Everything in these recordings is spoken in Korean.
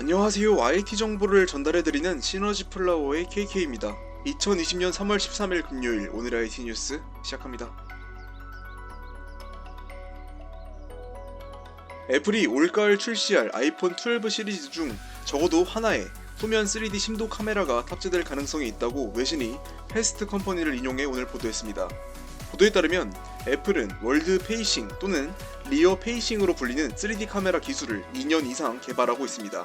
안녕하세요. IT 정보를 전달해드리는 시너지 플라워의 KK입니다. 2020년 3월 13일 금요일 오늘의 IT 뉴스 시작합니다. 애플이 올가을 출시할 아이폰 12 시리즈 중 적어도 하나의 후면 3D 심도 카메라가 탑재될 가능성이 있다고 외신이 패스트 컴퍼니를 인용해 오늘 보도했습니다. 보도에 따르면 애플은 월드 페이싱 또는 리어 페이싱으로 불리는 3D 카메라 기술을 2년 이상 개발하고 있습니다.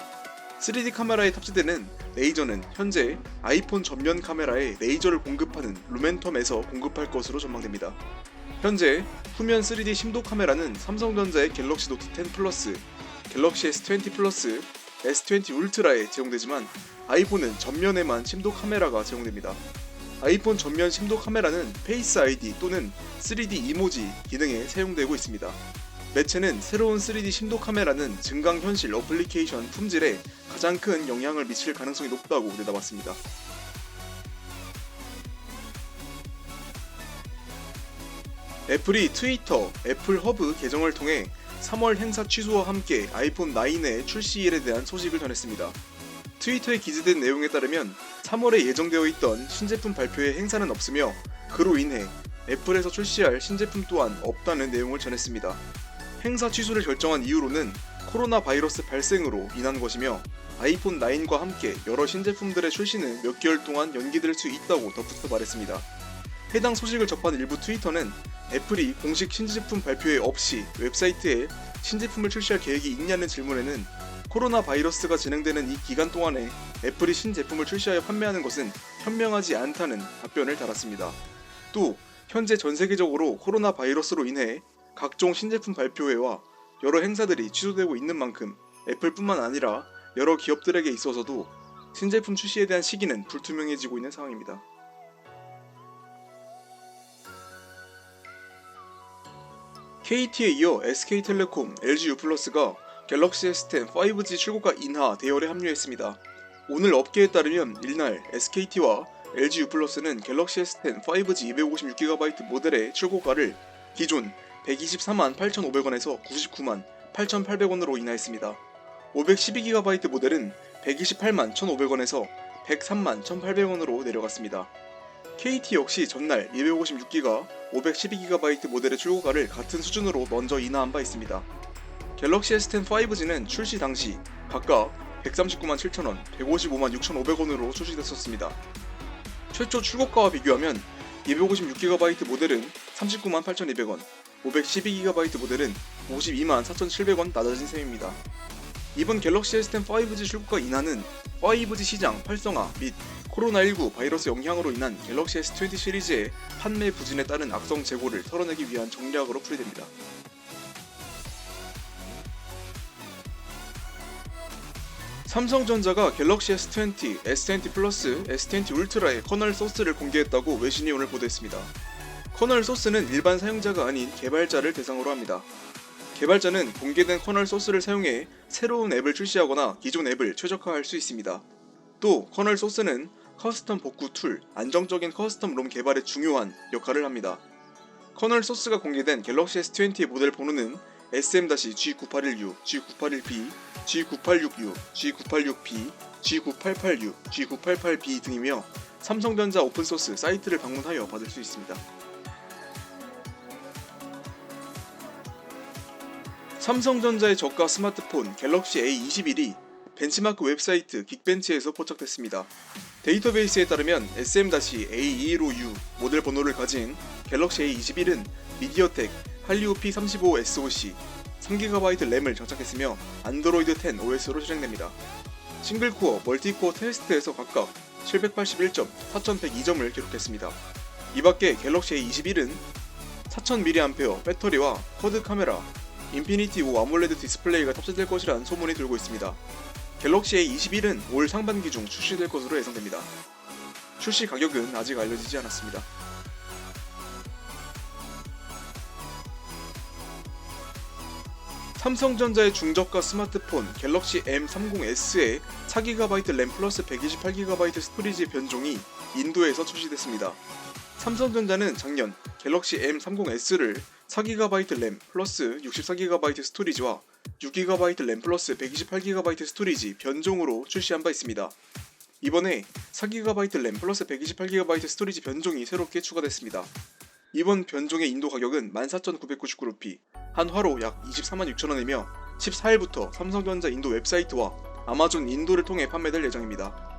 3D 카메라에 탑재되는 레이저는 현재 아이폰 전면 카메라에 레이저를 공급하는 루멘텀에서 공급할 것으로 전망됩니다. 현재 후면 3D 심도 카메라는 삼성전자의 갤럭시 노트 10 플러스, 갤럭시 S20 플러스, S20 울트라에 제공되지만 아이폰은 전면에만 심도 카메라가 제공됩니다. 아이폰 전면 심도 카메라는 페이스 아이디 또는 3D 이모지 기능에 사용되고 있습니다. 매체는 새로운 3D 심도 카메라는 증강현실 어플리케이션 품질에 가장 큰 영향을 미칠 가능성이 높다고 내다봤습니다. 애플이 트위터 애플 허브 계정을 통해 3월 행사 취소와 함께 아이폰 9의 출시일에 대한 소식을 전했습니다. 트위터에 기재된 내용에 따르면 3월에 예정되어 있던 신제품 발표에 행사는 없으며 그로 인해 애플에서 출시할 신제품 또한 없다는 내용을 전했습니다. 행사 취소를 결정한 이유로는 코로나 바이러스 발생으로 인한 것이며 아이폰 9과 함께 여러 신제품들의 출시는 몇 개월 동안 연기될 수 있다고 덧붙여 말했습니다. 해당 소식을 접한 일부 트위터는 애플이 공식 신제품 발표에 없이 웹사이트에 신제품을 출시할 계획이 있냐는 질문에는 코로나 바이러스가 진행되는 이 기간 동안에 애플이 신제품을 출시하여 판매하는 것은 현명하지 않다는 답변을 달았습니다. 또 현재 전 세계적으로 코로나 바이러스로 인해 각종 신제품 발표회와 여러 행사들이 취소되고 있는 만큼 애플뿐만 아니라 여러 기업들에게 있어서도 신제품 출시에 대한 시기는 불투명해지고 있는 상황입니다. KT에 이어 SK텔레콤, LG유플러스가 갤럭시 S10 5G 출고가 인하 대열에 합류했습니다. 오늘 업계에 따르면 이날 SKT와 LG유플러스는 갤럭시 S10 5G 256GB 모델의 출고가를 기존 124만 8,500원에서 99만 8,800원으로 인하했습니다. 512GB 모델은 128만 1,500원에서 103만 1,800원으로 내려갔습니다. KT 역시 전날 256기가 512GB 모델의 출고가를 같은 수준으로 먼저 인하한 바 있습니다. 갤럭시 S10 5G는 출시 당시 각각 139만 7,000원, 155만 6,500원으로 출시됐었습니다. 최초 출고가와 비교하면 256GB 모델은 39만 8,200원, 512GB 모델은 52만 4,700원 낮아진 셈입니다. 이번 갤럭시 S10 5G 출고가 인하는 5G 시장 활성화 및 코로나19 바이러스 영향으로 인한 갤럭시 S20 시리즈의 판매 부진에 따른 악성 재고를 털어내기 위한 전략으로 풀이됩니다. 삼성전자가 갤럭시 S20, S20 플러스, S20 울트라의 커널 소스를 공개했다고 외신이 오늘 보도했습니다. 커널 소스는 일반 사용자가 아닌 개발자를 대상으로 합니다. 개발자는 공개된 커널 소스를 사용해 새로운 앱을 출시하거나 기존 앱을 최적화할 수 있습니다. 또 커널 소스는 커스텀 복구 툴, 안정적인 커스텀 롬 개발에 중요한 역할을 합니다. 커널 소스가 공개된 갤럭시 S20의 모델 번호는 SM-G9816, G981B, G986U, G986B, G9886, G988B 등이며 삼성전자 오픈소스 사이트를 방문하여 받을 수 있습니다. 삼성전자의 저가 스마트폰 갤럭시 A21이 벤치마크 웹사이트 긱벤치에서 포착됐습니다. 데이터베이스에 따르면 SM-A215U 모델 번호를 가진 갤럭시 A21은 미디어텍 할리오 P35 SoC 3GB 램을 장착했으며 안드로이드 10 OS로 실행됩니다. 싱글코어, 멀티코어 테스트에서 각각 781점, 4102점을 기록했습니다. 이밖에 갤럭시 A21은 4000mAh 배터리와 쿼드 카메라, 인피니티 5 아몰레드 디스플레이가 탑재될 것이라는 소문이 돌고 있습니다. 갤럭시 A21은 올 상반기 중 출시될 것으로 예상됩니다. 출시 가격은 아직 알려지지 않았습니다. 삼성전자의 중저가 스마트폰 갤럭시 M30S의 4GB 램 플러스 128GB 스토리지 변종이 인도에서 출시됐습니다. 삼성전자는 작년 갤럭시 M30S를 4GB 램 플러스 64GB 스토리지와 6GB 램 플러스 128GB 스토리지 변종으로 출시한 바 있습니다. 이번에 4GB 램 플러스 128GB 스토리지 변종이 새롭게 추가됐습니다. 이번 변종의 인도 가격은 14,999루피, 한 화로 약 246,000원이며 14일부터 삼성전자 인도 웹사이트와 아마존 인도를 통해 판매될 예정입니다.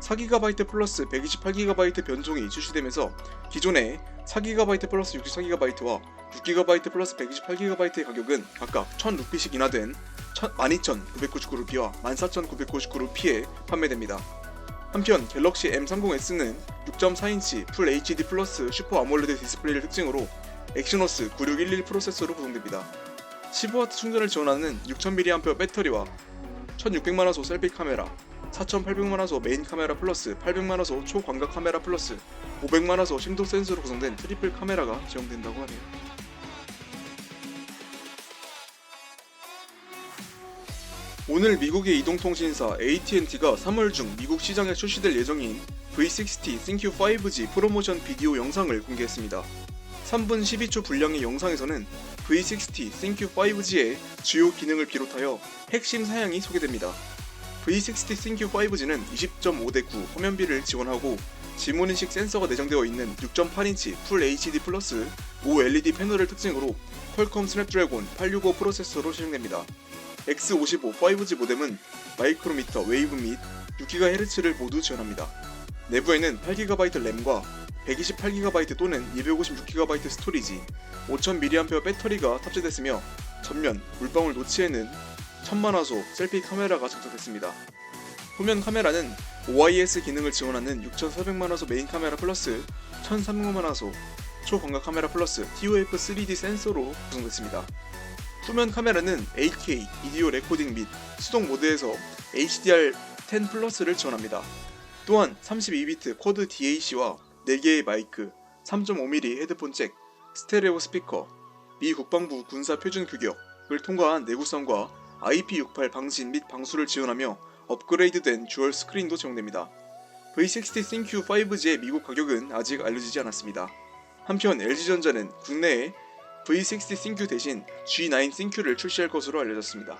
4GB 플러스 128GB 변종이 출시되면서 기존의 4GB 플러스 64GB와 6GB 플러스 128GB의 가격은 각각 1,000루피씩 인하된 12,999루피와 14,999루피에 판매됩니다. 한편 갤럭시 M30S는 6.4인치 풀 HD 플러스 슈퍼 아몰레드 디스플레이를 특징으로 엑시노스 9611 프로세서로 구성됩니다. 15W 충전을 지원하는 6000mAh 배터리와 1600만화소 셀피 카메라, 4800만화소 메인 카메라 플러스 800만화소 초광각 카메라 플러스 500만화소 심도 센서로 구성된 트리플 카메라가 제공된다고 하네요. 오늘 미국의 이동통신사 AT&T가 3월 중 미국 시장에 출시될 예정인 V60 sync 5G 프로모션 비디오 영상을 공개했습니다. 3분 12초 분량의 영상에서는 V60 sync 5G의 주요 기능을 비롯하여 핵심 사양이 소개됩니다. V60 sync 5G는 20.5:9 화면비를 지원하고 지문인식 센서가 내장되어 있는 6.8인치 풀 HD 플러스 OLED 패널을 특징으로 퀄컴 스냅드래곤 865 프로세서로 시행됩니다. X55 5G 모뎀은 마이크로미터 웨이브 및 6GHz를 모두 지원합니다. 내부에는 8GB 램과 128GB 또는 256GB 스토리지, 5000mAh 배터리가 탑재됐으며 전면 물방울 노치에는 1000만화소 셀피 카메라가 장착됐습니다. 후면 카메라는 OIS 기능을 지원하는 6400만화소 메인 카메라 플러스 1300만화소 초광각 카메라 플러스 TOF 3D 센서로 구성됐습니다. 후면 카메라는 8K 비디오 레코딩 및 수동 모드에서 HDR10 플러스를 지원합니다. 또한 32비트 쿼드 DAC와 4개의 마이크, 3.5mm 헤드폰 잭, 스테레오 스피커, 미 국방부 군사 표준 규격을 통과한 내구성과 IP68 방진 및 방수를 지원하며 업그레이드된 듀얼 스크린도 제공됩니다. V60 sync 5G의 미국 가격은 아직 알려지지 않았습니다. 한편 LG전자는 국내에 V60 sync 대신 G9 sync를 출시할 것으로 알려졌습니다.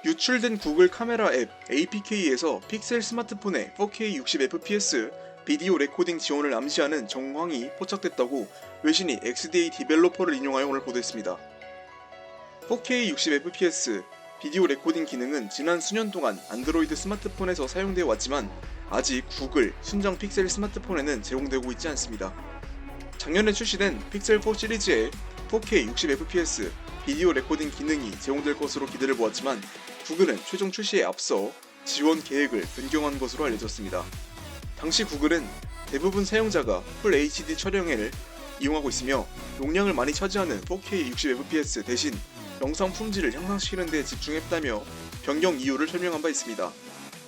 유출된 구글 카메라 앱 APK에서 픽셀 스마트폰에 4K 60fps 비디오 레코딩 지원을 암시하는 정황이 포착됐다고 외신이 XDA 디벨로퍼를 인용하여 오늘 보도했습니다. 4K 60fps 비디오 레코딩 기능은 지난 수년 동안 안드로이드 스마트폰에서 사용되어 왔지만 아직 구글 순정 픽셀 스마트폰에는 제공되고 있지 않습니다. 작년에 출시된 픽셀4 시리즈에 4K 60fps 비디오 레코딩 기능이 제공될 것으로 기대를 모았지만 구글은 최종 출시에 앞서 지원 계획을 변경한 것으로 알려졌습니다. 당시 구글은 대부분 사용자가 풀 HD 촬영을 이용하고 있으며 용량을 많이 차지하는 4K 60fps 대신 영상 품질을 향상시키는 데 집중했다며 변경 이유를 설명한 바 있습니다.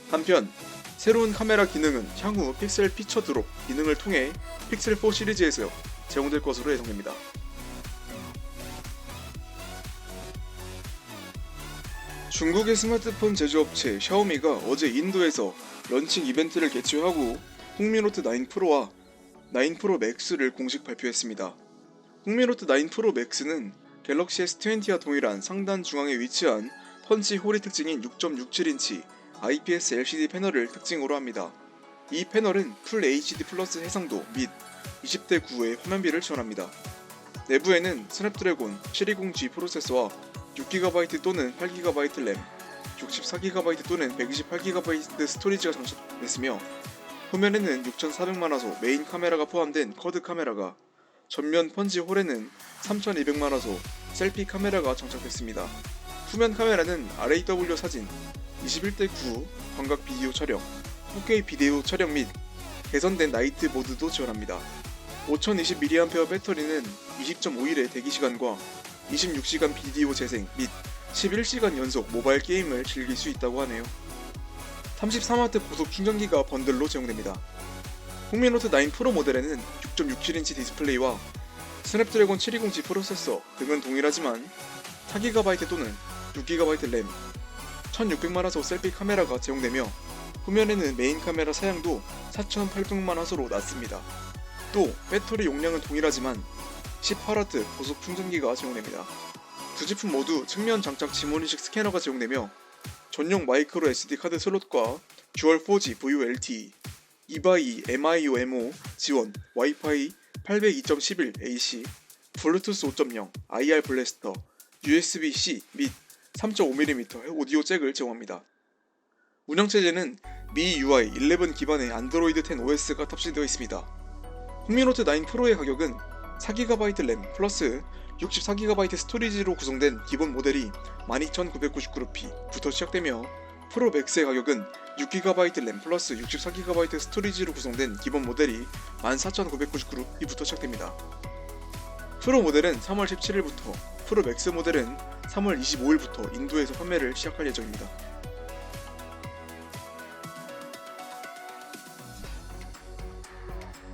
한편 새로운 카메라 기능은 향후 픽셀 피처 드롭 기능을 통해 픽셀4 시리즈에서 제공될 것으로 예상됩니다. 중국의 스마트폰 제조업체 샤오미가 어제 인도에서 런칭 이벤트를 개최하고 홍미노트 9 프로와 9 프로 맥스를 공식 발표했습니다. 홍미노트 9 프로 맥스는 갤럭시 S20와 동일한 상단 중앙에 위치한 펀치 홀이 특징인 6.67인치 IPS LCD 패널을 특징으로 합니다. 이 패널은 풀 HD 플러스 해상도 및 20:9의 화면비를 지원합니다. 내부에는 스냅드래곤 720G 프로세서와 6GB 또는 8GB 램, 64GB 또는 128GB 스토리지가 장착됐으며 후면에는 6400만화소 메인 카메라가 포함된 쿼드 카메라가, 전면 펀치 홀에는 3200만화소 셀피 카메라가 장착됐습니다. 후면 카메라는 RAW 사진, 21:9 광각 비디오 촬영, 4K 비디오 촬영 및 개선된 나이트 모드도 지원합니다. 5020mAh 배터리는 20.5일의 대기시간과 26시간 비디오 재생 및 11시간 연속 모바일 게임을 즐길 수 있다고 하네요. 33W 고속 충전기가 번들로 제공됩니다. 홍미노트 9 프로 모델에는 6.67인치 디스플레이와 스냅드래곤 720G 프로세서 등은 동일하지만 4GB 또는 6GB 램, 1600만화소 셀피 카메라가 제공되며 후면에는 메인 카메라 사양도 4800만화소로 낮습니다. 또 배터리 용량은 동일하지만 18W 고속 충전기가 제공됩니다. 두 제품 모두 측면 장착 지문인식 스캐너가 제공되며 전용 마이크로 SD 카드 슬롯과 듀얼 4G VoLTE, 2x2 MIO-MO 지원, 와이파이 802.11 AC, 블루투스 5.0, IR 블래스터, USB-C 및 3.5mm 오디오 잭을 제공합니다. 운영체제는 MIUI 11 기반의 안드로이드 10 OS가 탑재되어 있습니다. 홈미노트 9 프로의 가격은 4GB 램 플러스 64GB 스토리지로 구성된 기본 모델이 12,999루피부터 시작되며 프로 맥스의 가격은 6GB 램 플러스 64GB 스토리지로 구성된 기본 모델이 14,999루피부터 시작됩니다. 프로 모델은 3월 17일부터, 프로 맥스 모델은 3월 25일부터 인도에서 판매를 시작할 예정입니다.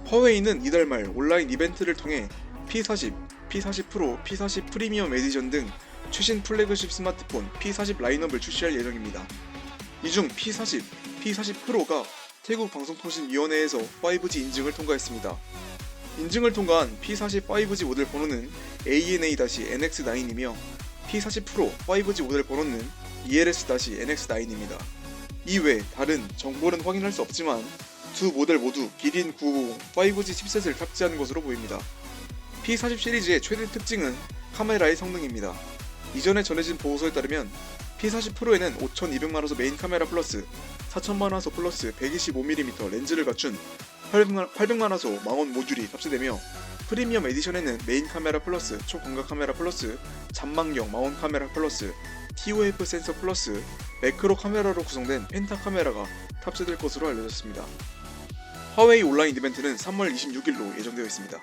화웨이는 이달 말 온라인 이벤트를 통해 P40, P40 프로, P40 프리미엄 에디션 등 최신 플래그십 스마트폰 P40 라인업을 출시할 예정입니다. 이 중 P40, P40 프로가 태국 방송통신위원회에서 5G 인증을 통과했습니다. 인증을 통과한 P40 5G 모델 번호는 ANA-NX9이며 P40 프로 5G 모델 번호는 ELS-NX9입니다. 이외 다른 정보는 확인할 수 없지만 두 모델 모두 기린 950 5G 칩셋을 탑재한 것으로 보입니다. P40 시리즈의 최대 특징은 카메라의 성능입니다. 이전에 전해진 보고서에 따르면 P40 프로에는 5200만화소 메인 카메라 플러스 4000만화소 플러스 125mm 렌즈를 갖춘 800만화소 망원 모듈이 탑재되며 프리미엄 에디션에는 메인 카메라 플러스 초광각 카메라 플러스 잔망경 망원 카메라 플러스 TOF 센서 플러스 매크로 카메라로 구성된 펜타 카메라가 탑재될 것으로 알려졌습니다. 화웨이 온라인 이벤트는 3월 26일로 예정되어 있습니다.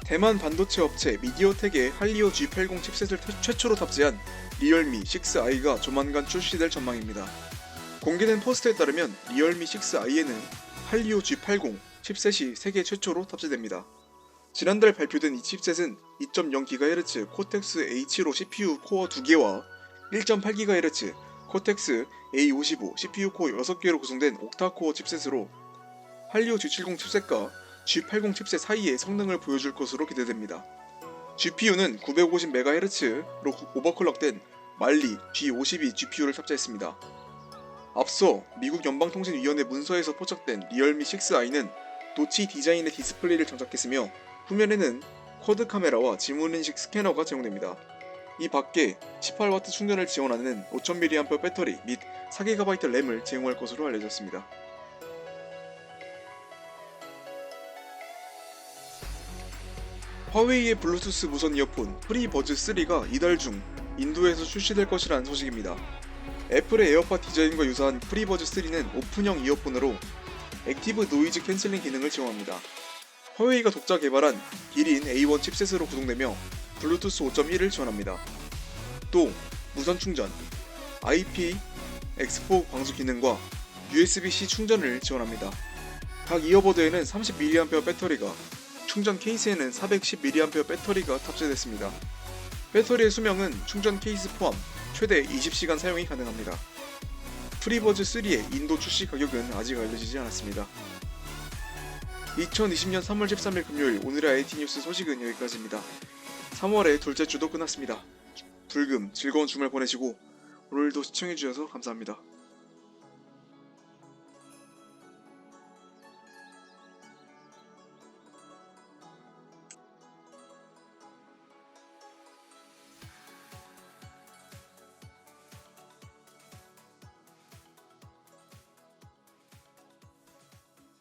대만 반도체 업체 미디어텍의 할리오 G80 칩셋을 최초로 탑재한 리얼미 6i가 조만간 출시될 전망입니다. 공개된 포스트에 따르면 리얼미 6i에는 할리오 G80 칩셋이 세계 최초로 탑재됩니다. 지난달 발표된 이 칩셋은 2.0GHz 코텍스 H5 CPU 코어 2개와 1.8GHz 코텍스 A55 CPU 코어 6개로 구성된 옥타코어 칩셋으로 할리오 G70 칩셋과 G80 칩셋 사이의 성능을 보여줄 것으로 기대됩니다. GPU는 950MHz로 오버클럭된 말리 G52 GPU를 탑재했습니다. 앞서 미국 연방통신위원회 문서에서 포착된 리얼미 6i는 노치 디자인의 디스플레이를 장착했으며 후면에는 쿼드 카메라와 지문인식 스캐너가 제공됩니다. 이 밖에 18W 충전을 지원하는 5000mAh 배터리 및 4GB 램을 제공할 것으로 알려졌습니다. 화웨이의 블루투스 무선 이어폰 프리버즈 3가 이달 중 인도에서 출시될 것이라는 소식입니다. 애플의 에어팟 디자인과 유사한 프리버즈 3는 오픈형 이어폰으로 액티브 노이즈 캔슬링 기능을 제공합니다. 화웨이가 독자 개발한 기린 A1 칩셋으로 구동되며 블루투스 5.1을 지원합니다. 또 무선 충전, IPX4 방수 기능과 USB-C 충전을 지원합니다. 각 이어버드에는 30mAh 배터리가, 충전 케이스에는 410mAh 배터리가 탑재됐습니다. 배터리의 수명은 충전 케이스 포함 최대 20시간 사용이 가능합니다. 프리버즈 3의 인도 출시 가격은 아직 알려지지 않았습니다. 2020년 3월 13일 금요일 오늘의 IT 뉴스 소식은 여기까지입니다. 3월의 둘째 주도 끝났습니다. 불금 즐거운 주말 보내시고 오늘도 시청해주셔서 감사합니다.